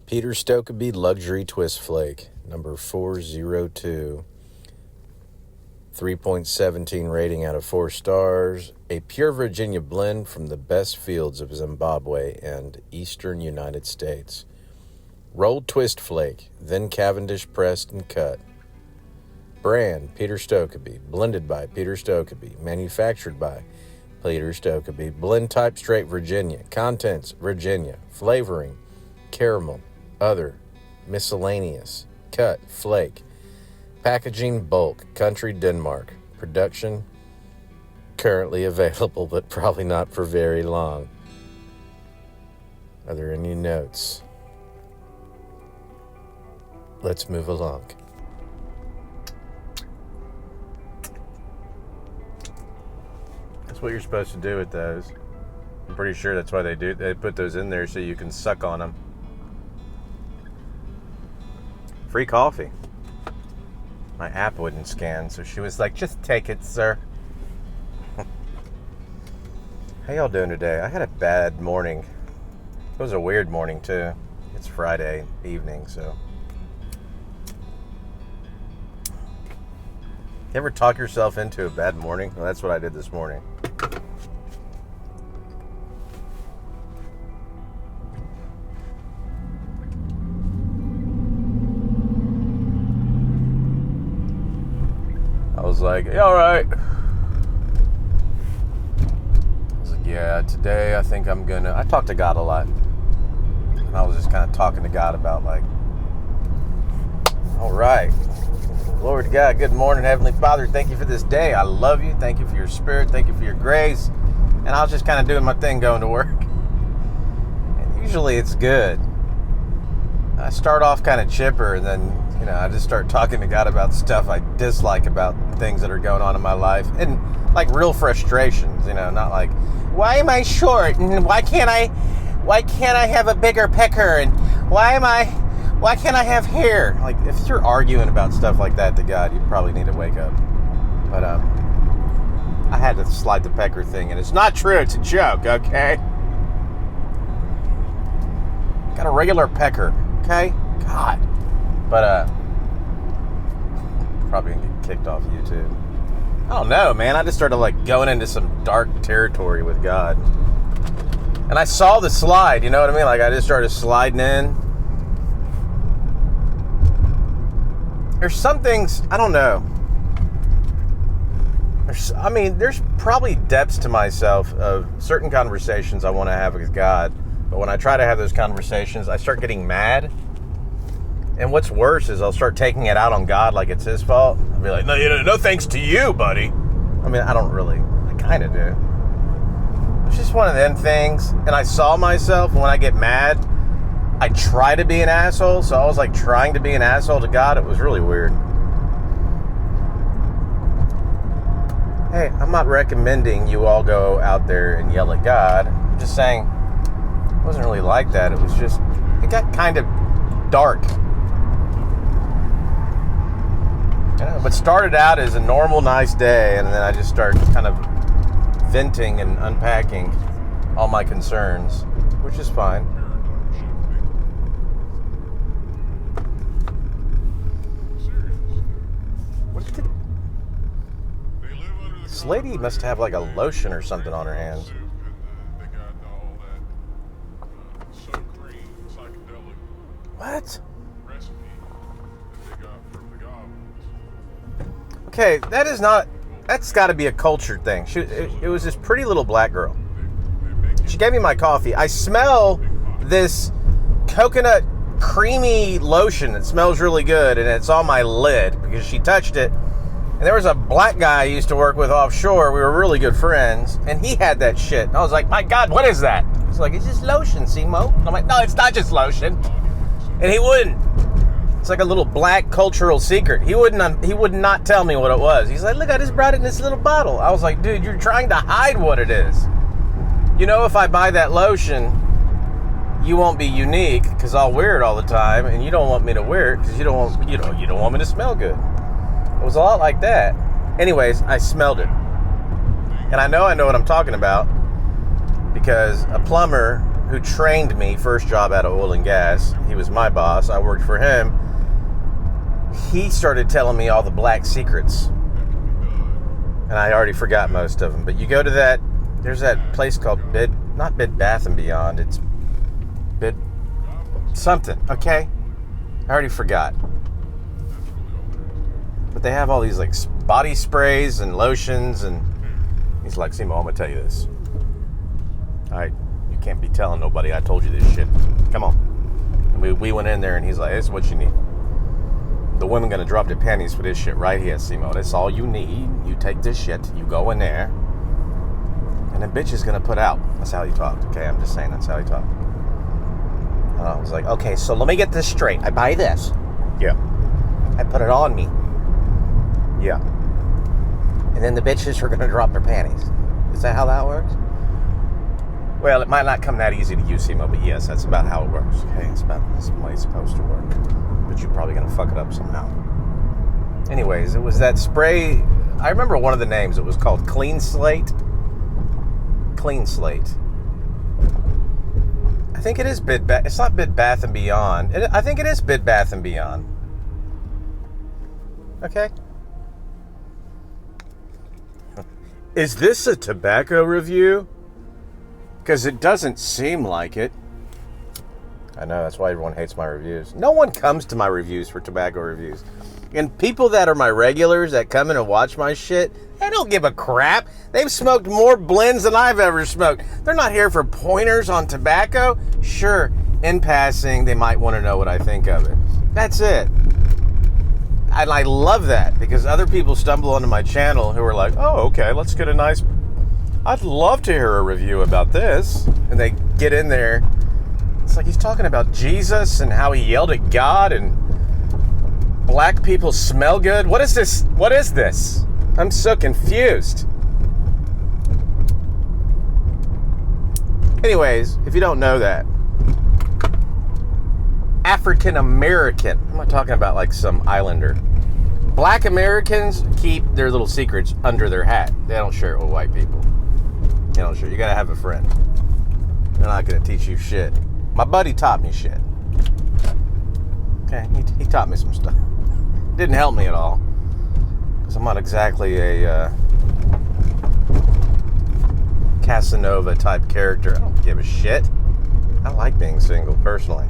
Peter Stokkebye Luxury Twist Flake, number 402. 3.17 rating out of 4 stars. A pure Virginia blend from the best fields of Zimbabwe and eastern United States. Rolled twist flake, then Cavendish pressed and cut. Brand, Peter Stokkebye. Blended by Peter Stokkebye. Manufactured by Peter Stokkebye. Blend type straight Virginia. Contents, Virginia. Flavoring, caramel. Other, miscellaneous. Cut, flake. Packaging, bulk. Country, Denmark. Production, currently available, but probably not for very long. Are there any notes? Let's move along. That's what you're supposed to do with those. I'm pretty sure that's why they put those in there so you can suck on them. Free coffee. My app wouldn't scan, so she was like, just take it, sir. How y'all doing today? I had a bad morning. It was a weird morning, too. It's Friday evening, so. You ever talk yourself into a bad morning? Well, that's what I did this morning. I was like, yeah, all right. I was like, yeah, today I think I talk to God a lot. And I was just kind of talking to God about like, all right. Lord God, good morning, Heavenly Father. Thank you for this day. I love you. Thank you for your spirit. Thank you for your grace. And I was just kind of doing my thing going to work. And usually it's good. I start off kind of chipper and then, I just start talking to God about stuff I dislike about things that are going on in my life. And like real frustrations, not like, why am I short? And why can't I have a bigger pecker? And why can't I have hair? Like, if you're arguing about stuff like that to God, you probably need to wake up. But, I had to slide the pecker thing, and it's not true. It's a joke, okay? Got a regular pecker, okay? God. But, probably gonna get kicked off YouTube. I don't know, man. I just started, going into some dark territory with God. And I saw the slide, you know what I mean? Like, I just started sliding in. There's some things, I don't know. There's probably depths to myself of certain conversations I want to have with God. But when I try to have those conversations, I start getting mad. And what's worse is I'll start taking it out on God like it's his fault. I'll be like, no thanks to you, buddy. I don't really. I kind of do. It's just one of them things. And I saw myself when I get mad, I try to be an asshole, so I was trying to be an asshole to God. It was really weird. Hey, I'm not recommending you all go out there and yell at God. I'm just saying, it wasn't really like that. It was just, it got kind of dark. But started out as a normal, nice day, and then I just started kind of venting and unpacking all my concerns, which is fine. This lady must have a lotion or something on her hands. What? Okay, that's got to be a culture thing. It was this pretty little black girl. She gave me my coffee. I smell this coconut creamy lotion. It smells really good, and it's on my lid because she touched it. And there was a black guy I used to work with offshore. We were really good friends, and he had that shit. I was like, my God, what is that? He's like, it's just lotion, Simo. I'm like, no, it's not just lotion. And he wouldn't. It's like a little black cultural secret. He would not tell me what it was. He's like, look, I just brought it in this little bottle. I was like, dude, you're trying to hide what it is. If I buy that lotion, you won't be unique because I'll wear it all the time, and you don't want me to wear it because you don't want me to smell good. It was a lot like that. Anyways, I smelled it. And I know what I'm talking about because a plumber who trained me, first job out of oil and gas, he was my boss, I worked for him, he started telling me all the black secrets. And I already forgot most of them. But you go to there's that place called not Bed Bath & Beyond, it's Bed something, okay? I already forgot. But they have all these like body sprays and lotions, and he's like, Simo, I'm gonna tell you this. Alright, you can't be telling nobody I told you this shit. Come on. And we went in there and he's like, this is what you need. The women gonna drop their panties for this shit right here, Simo. That's all you need. You take this shit, you go in there, and the bitch is gonna put out. That's how he talked, okay? I'm just saying, that's how he talked. I was like, okay, so let me get this straight. I buy this. Yeah. I put it on me. Yeah. And then the bitches are gonna drop their panties. Is that how that works? Well, it might not come that easy to use, Simo, but yes, that's about how it works. Okay, that's the way it's supposed to work. But you're probably gonna fuck it up somehow. Anyways, it was that spray. I remember one of the names. It was called Clean Slate. Clean Slate. I think it is it's not Bed Bath & Beyond. I think it is Bed Bath & Beyond. Okay. Is this a tobacco review? Because it doesn't seem like it. I know, that's why everyone hates my reviews. No one comes to my reviews for tobacco reviews. And people that are my regulars that come in and watch my shit, they don't give a crap. They've smoked more blends than I've ever smoked. They're not here for pointers on tobacco. Sure, in passing, they might want to know what I think of it. That's it. And I love that, because other people stumble onto my channel who are like, oh, okay, let's get a nice... I'd love to hear a review about this. And they get in there. It's like he's talking about Jesus and how he yelled at God and black people smell good. What is this? What is this? I'm so confused. Anyways, if you don't know that, African American, I'm not talking about like some islander. Black Americans keep their little secrets under their hat. They don't share it with white people. They don't share. You gotta have a friend. They're not gonna teach you shit. My buddy taught me shit. Okay, he taught me some stuff. Didn't help me at all, because I'm not exactly a Casanova type character. I don't give a shit. I like being single, personally.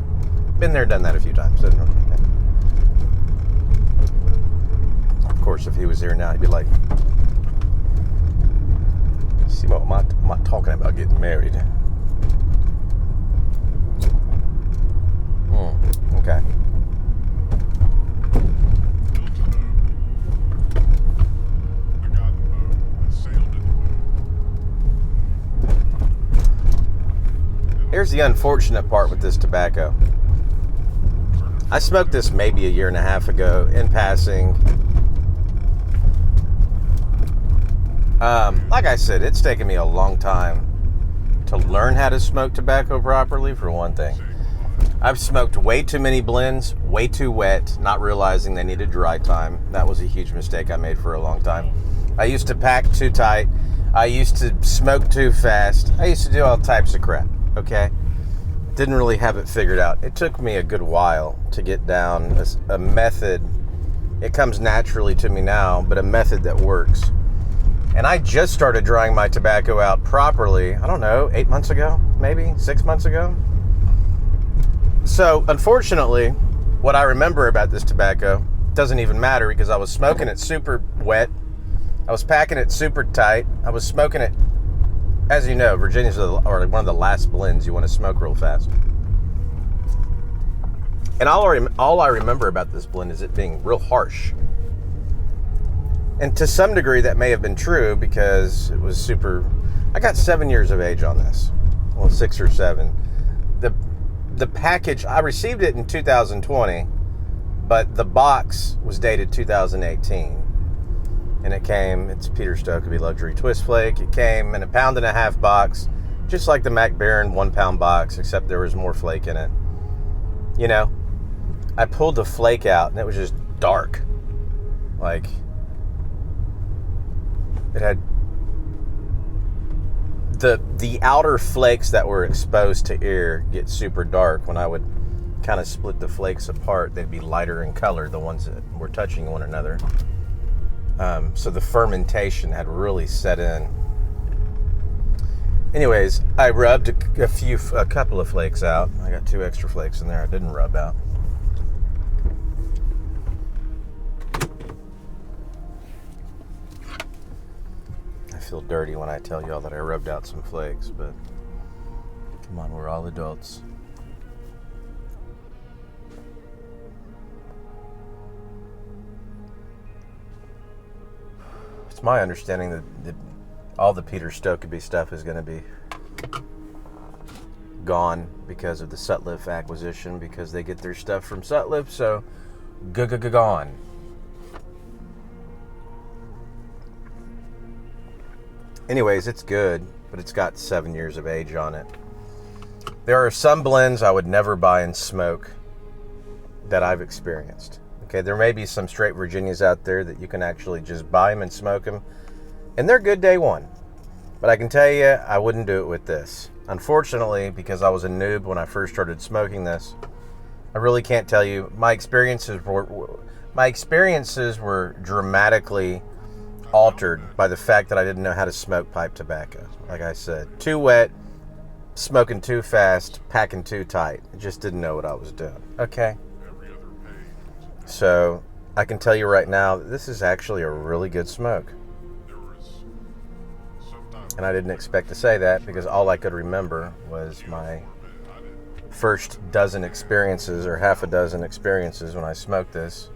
Been there, done that a few times. Of course, if he was here now, he'd be like, Simo, I'm not talking about getting married. Okay. Here's the unfortunate part with this tobacco. I smoked this maybe a year and a half ago, in passing. Like I said, it's taken me a long time to learn how to smoke tobacco properly, for one thing. I've smoked way too many blends, way too wet, not realizing they needed dry time. That was a huge mistake I made for a long time. I used to pack too tight. I used to smoke too fast. I used to do all types of crap, okay? Didn't really have it figured out. It took me a good while to get down a method. It comes naturally to me now, but a method that works. And I just started drying my tobacco out properly, I don't know, 8 months ago, maybe 6 months ago. So, unfortunately, what I remember about this tobacco doesn't even matter, because I was smoking it super wet. I was packing it super tight. I was smoking it, as you know, Virginia's one of the last blends you want to smoke real fast. And all I remember about this blend is it being real harsh. And to some degree, that may have been true, because it was super... I got 7 years of age on this. Well, 6 or 7. The package, I received it in 2020, but the box was dated 2018. And it's Peter Stokkebye Luxury Twist Flake. It came in a 1.5 pound box, just like the Mac Baren 1 pound box, except there was more flake in it. You know, I pulled the flake out and it was just dark. Like, it had the outer flakes that were exposed to air get super dark. When I would kind of split the flakes apart, they'd be lighter in color, the ones that were touching one another. So the fermentation had really set in. Anyways, I rubbed a couple of flakes out. I got 2 extra flakes in there I didn't rub out. I feel dirty when I tell y'all that I rubbed out some flakes, but come on, we're all adults. It's my understanding that all the Peter Stokkebye stuff is going to be gone because of the Sutliff acquisition, because they get their stuff from Sutliff, so gone. Anyways, it's good, but it's got 7 years of age on it. There are some blends I would never buy and smoke that I've experienced. Okay, there may be some straight Virginias out there that you can actually just buy them and smoke them, and they're good day one. But I can tell you, I wouldn't do it with this. Unfortunately, because I was a noob when I first started smoking this, I really can't tell you. My experiences were dramatically altered by the fact that I didn't know how to smoke pipe tobacco. Like I said, too wet, smoking too fast, packing too tight. I just didn't know what I was doing. Okay? So, I can tell you right now, this is actually a really good smoke. And I didn't expect to say that because all I could remember was my first dozen experiences or half a dozen experiences when I smoked this.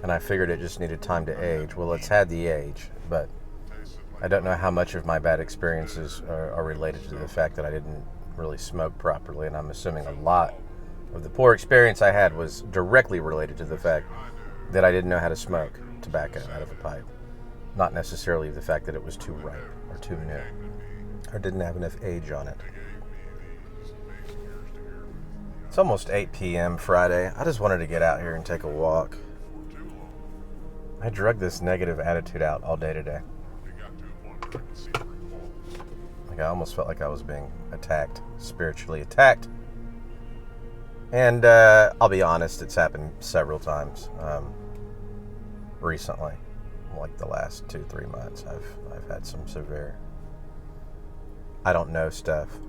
And I figured it just needed time to age. Well, it's had the age, but I don't know how much of my bad experiences are related to the fact that I didn't really smoke properly. And I'm assuming a lot of the poor experience I had was directly related to the fact that I didn't know how to smoke tobacco out of a pipe. Not necessarily the fact that it was too ripe or too new or didn't have enough age on it. It's almost 8 p.m. Friday. I just wanted to get out here and take a walk. I drug this negative attitude out all day today. Like I almost felt like I was being attacked, spiritually attacked. And I'll be honest, it's happened several times recently. Like the last 2-3 months, I've had some severe, I don't know stuff.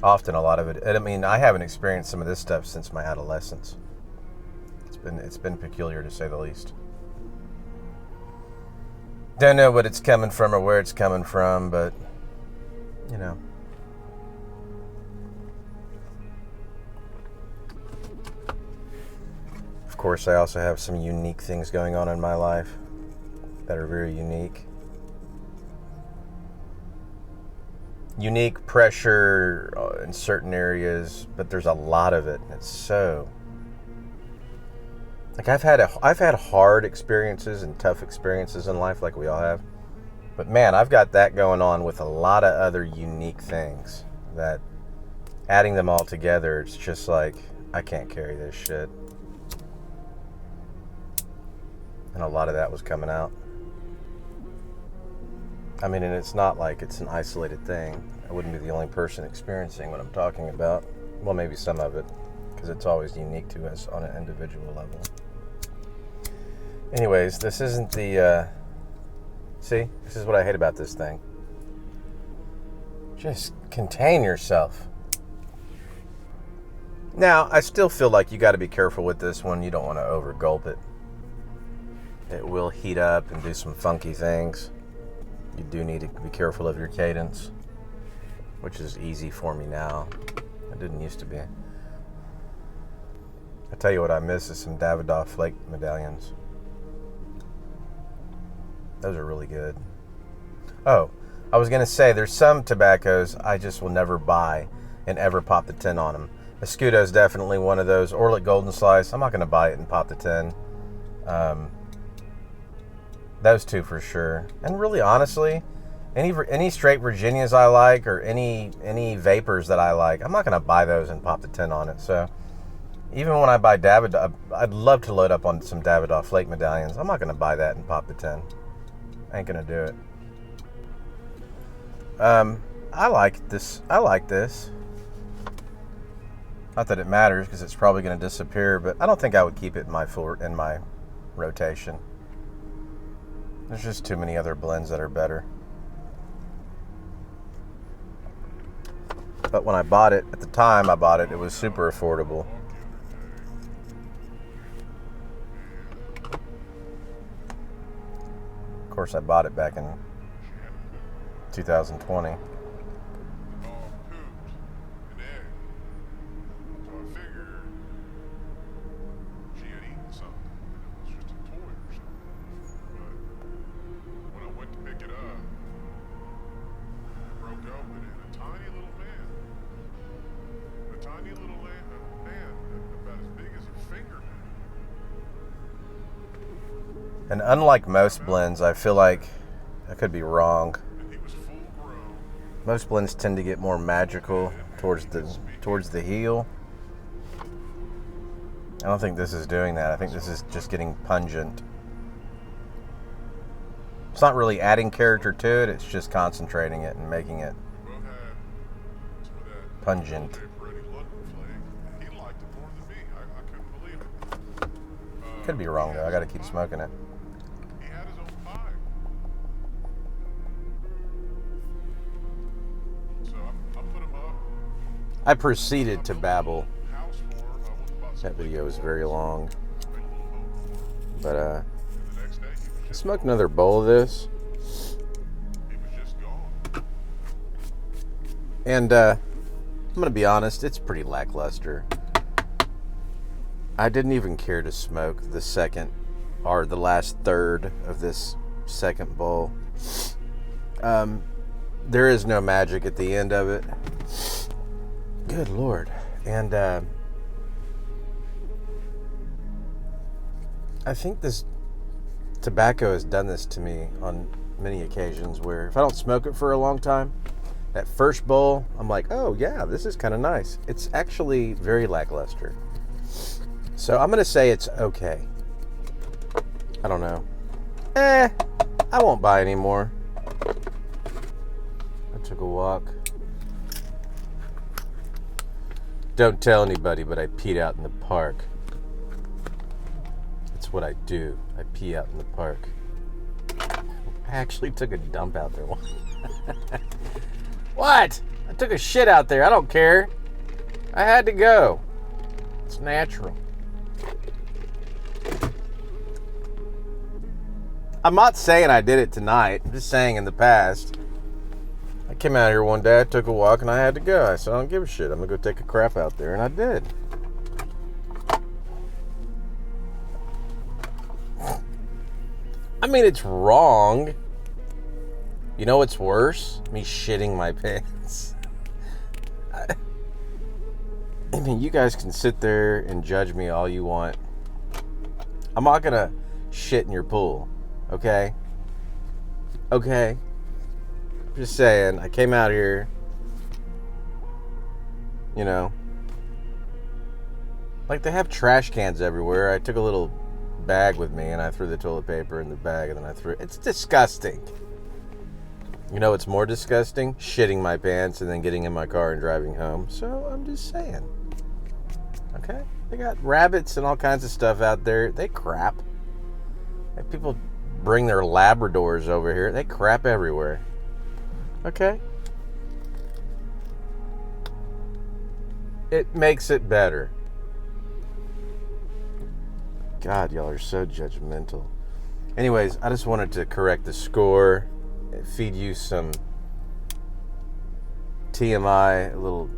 Often a lot of it. I mean, I haven't experienced some of this stuff since my adolescence. It's been peculiar to say the least. Don't know what it's coming from or where it's coming from, but you know. Of course, I also have some unique things going on in my life that are very unique. Unique pressure in certain areas, but there's a lot of it, and it's so... Like I've had hard experiences and tough experiences in life, like we all have. But man, I've got that going on with a lot of other unique things that, adding them all together, it's just like I can't carry this shit. And a lot of that was coming out. I mean, and it's not like it's an isolated thing. I wouldn't be the only person experiencing what I'm talking about. Well, maybe some of it, because it's always unique to us on an individual level. Anyways, this isn't the... See? This is what I hate about this thing. Just contain yourself. Now, I still feel like you got to be careful with this one. You don't want to over-gulp it. It will heat up and do some funky things. You do need to be careful of your cadence, which is easy for me now. It didn't used to be. I tell you what I miss is some Davidoff Flake medallions. Those are really good. Oh, I was going to say, there's some tobaccos I just will never buy and ever pop the tin on them. Escudo's definitely one of those. Orlick Golden Slice, I'm not going to buy it and pop the tin. Those two for sure. And really, honestly, any straight Virginias I like, or any vapors that I like, I'm not going to buy those and pop the tin on it. So even when I buy Davidoff, I'd love to load up on some Davidoff Flake medallions. I'm not going to buy that and pop the tin. I ain't going to do it. I like this. I like this. Not that it matters because it's probably going to disappear, but I don't think I would keep it in my rotation. There's just too many other blends that are better. But when I bought it, at the time I bought it, it was super affordable. Of course, I bought it back in 2020. And unlike most blends, I feel like, I could be wrong, most blends tend to get more magical towards the heel. I don't think this is doing that. I think this is just getting pungent. It's not really adding character to it, it's just concentrating it and making it pungent. Could be wrong though, I gotta keep smoking it. I proceeded to babble. That video was very long. But I smoked another bowl of this. And I'm gonna be honest, it's pretty lackluster. I didn't even care to smoke the second or the last third of this second bowl. There is no magic at the end of it. Good Lord. And I think this tobacco has done this to me on many occasions where if I don't smoke it for a long time, that first bowl, I'm like, oh yeah, this is kind of nice. It's actually very lackluster. So I'm going to say it's okay. I don't know. I won't buy any more. I took a walk. Don't tell anybody, but I peed out in the park. That's what I do. I pee out in the park. I actually took a dump out there once. What? I took a shit out there. I don't care. I had to go. It's natural. I'm not saying I did it tonight. I'm just saying in the past. I came out here one day, I took a walk, and I had to go. I said, I don't give a shit. I'm going to go take a crap out there. And I did. I mean, it's wrong. You know what's worse? Me shitting my pants. I mean, you guys can sit there and judge me all you want. I'm not going to shit in your pool. Okay? Okay? Just saying, I came out here, you know, like they have trash cans everywhere. I took a little bag with me and I threw the toilet paper in the bag and then I threw it. It's disgusting. You know what's more disgusting? Shitting my pants and then getting in my car and driving home. So I'm just saying. Okay? They got rabbits and all kinds of stuff out there. They crap. People bring their Labradors over here. They crap everywhere. Okay? It makes it better. God, y'all are so judgmental. Anyways, I just wanted to correct the score, feed you some TMI, a little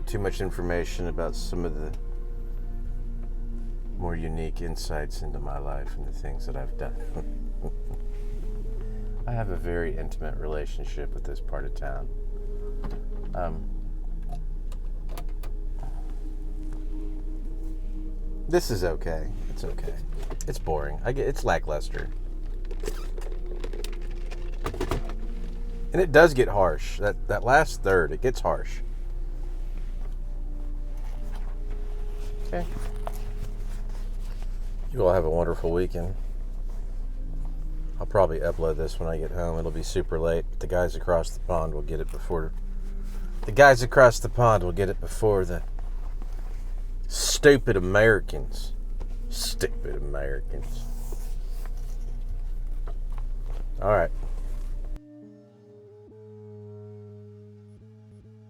too much information about some of the more unique insights into my life and the things that I've done. I have a very intimate relationship with this part of town. This is okay. It's okay. It's boring. It's lackluster. And it does get harsh. That last third, it gets harsh. Okay. You all have a wonderful weekend. I'll probably upload this when I get home. It'll be super late. the guys across the pond will get it before... The guys across the pond will get it before the stupid Americans. Stupid Americans. All right.